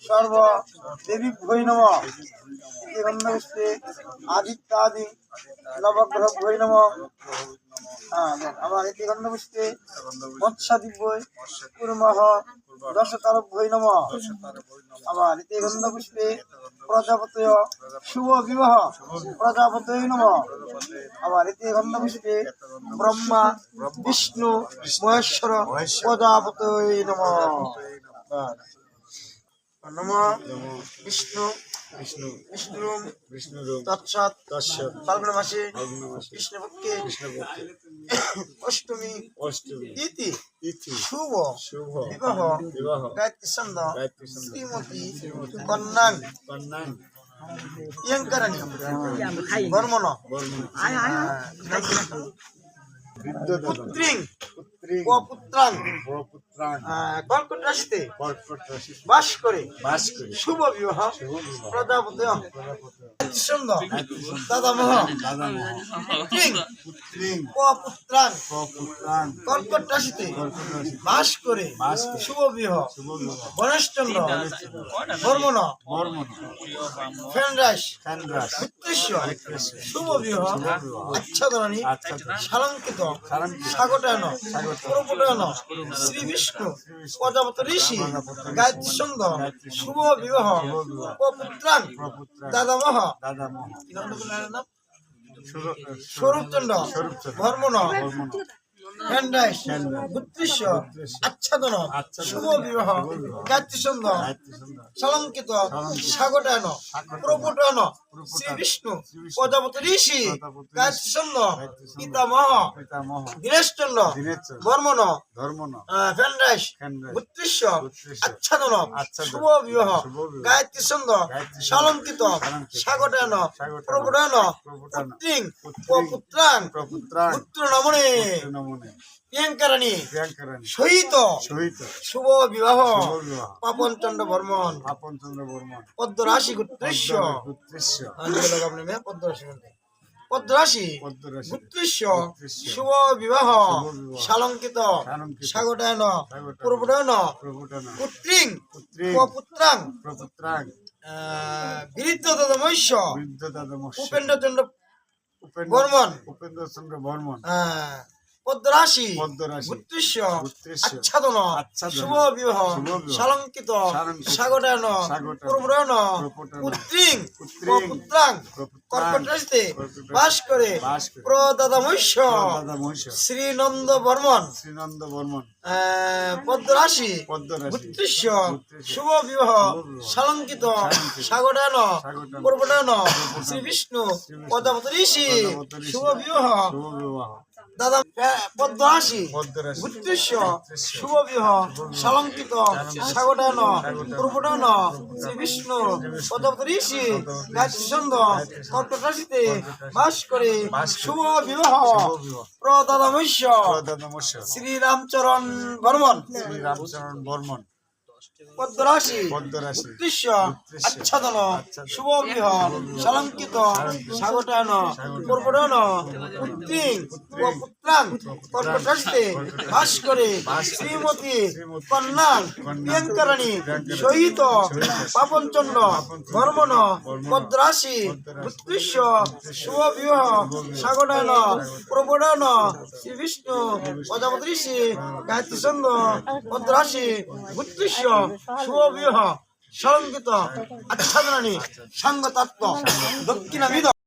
সর্ব দেবী ভৈ নম গন্ধপুষ্পে আদিত্যাদি নবগ্রহ ভৈ নম। আমার এতে গন্ধপুষ্পে মৎস্যাদি বই কুর্মহ দশতারক ভৈ নম। আমার এতে গন্ধপুষ্পে প্রজাপতয় শুভ বিবাহ প্রজাপতয় নম। আমার এতে গন্ধপুষ্পে ব্রহ্মা বিষ্ণু মহেশ্বর প্রজাপতয় নম। নম বিষ্ণু বিষ্ণু বিষ্ণুরূম বিষ্ণুরূম তৎসৎ তৎসৎ ফাল্গুন মাসে কৃষ্ণপক্ষে অষ্টমী অষ্টমী তিথি তিথি শুভ শুভ বিবাহ বিবাহ গায়ত্রী ছন্দ শ্রীমতী কন্যাং কন্যাং ইয়ঙ্করণী বর্মণ পুত্রিং পুত্রাং কর্কট রাশিতে বাস করে শুভ বিবাহ প্রজাপতি দাদামহ পুত্রাং কর্কট রাশিতে বাস করে শুভ বিবাহ গণেশচন্দ্র বর্মণ ফেনরাস শুভ বিবাহ আচ্ছাদনী সালঙ্কিত স্বাগতায়ন প্রপটায়ন শ্রী বিষ্ণু প্রজাপতি ঋষি গায়ত্রী ছন্দ শুভ বিবাহ পুত্রাং দাদামহ স্বরূপচন্দ্র বর্মণ ফেনরাস উদ্দেশ্য আচ্ছাদন শুভ বিবাহ গায়ত্রী ছন্দ সালঙ্কিত স্বাগতায়ন প্রপটায়ন শ্রী বিষ্ণু প্রজাপতি ঋষি গায়ত্রী ছন্দ পিতামহ দীনেশচন্দ্র বর্মণ ফেনরাস উদ্দেশ্য আচ্ছাদন শুভ বিবাহ গায়ত্রী ছন্দ সালঙ্কিত স্বাগতায়ন প্রপটায়ন পুত্রিং পুত্রাং পুত্র নমনে প্রিয়ঙ্কারাণী সহিত শুভ বিবাহ পাপনচন্দ্র বর্মন পদ্মরাশি গুত্রেশ্য পদ্মরাশি গুত্রেশ্য শুভ বিবাহ সালঙ্কিত স্বাগতায়ন প্রপটায়ন পুত্রিং পুত্রাং বীরদাদমৈশ্য উপেন্দ্রচন্দ্র বর্মন পদ্মরাশি গুত্রেশ্য আচ্ছাদন শুভ বিবাহ সালঙ্কিত স্বাগতায়ন প্রপটায়ন পুত্রিং পুত্রাং কর্কট রাশিতে বাস করে প্রদাদামৈশ্য শ্রীনন্দ বর্মন পদ্মরাশি গুত্রেশ্য শুভ বিবাহ সালঙ্কিত স্বাগতায়ন প্রপটায়ন শ্রী বিষ্ণু প্রজাপতি ঋষি শুভ বিবাহ দাদা পদ্মরাশি গুত্রেশ্য শুভ বিবাহ সালঙ্কিত স্বাগতায়ন প্রপটায়ন শ্রী বিষ্ণু প্রজাপতি ঋষি গায়ত্রী ছন্দ কর্কট রাশিতে বাস করে শুভ বিবাহ প্রদাদামৈশ্য শ্রীরামচরণ বর্মন পদ্মরাশি গুত্রেশ্য আচ্ছাদন শুভ বিবাহ সালঙ্কিত স্বাগতায়ন প্রপটায়ন পুত্রিং পুত্রাং কর্কট রাশিতে বাস করে শ্রীমতী কন্যাং প্রিয়ঙ্কারাণী সহিত পাপনচন্দ্র বর্মণ পদ্মরাশি গুত্রেশ্য শুভ বিবাহ স্বাগতায়ন প্রপটায়ন শ্রী বিষ্ণু প্রজাপতি ঋষি গায়ত্রী ছন্দ পদ্মরাশি গুত্রেশ্য শুভ বিবাহ সালঙ্কিত আচ্ছাদনী সাঙ্গতাত্ম দক্ষিণাভিধ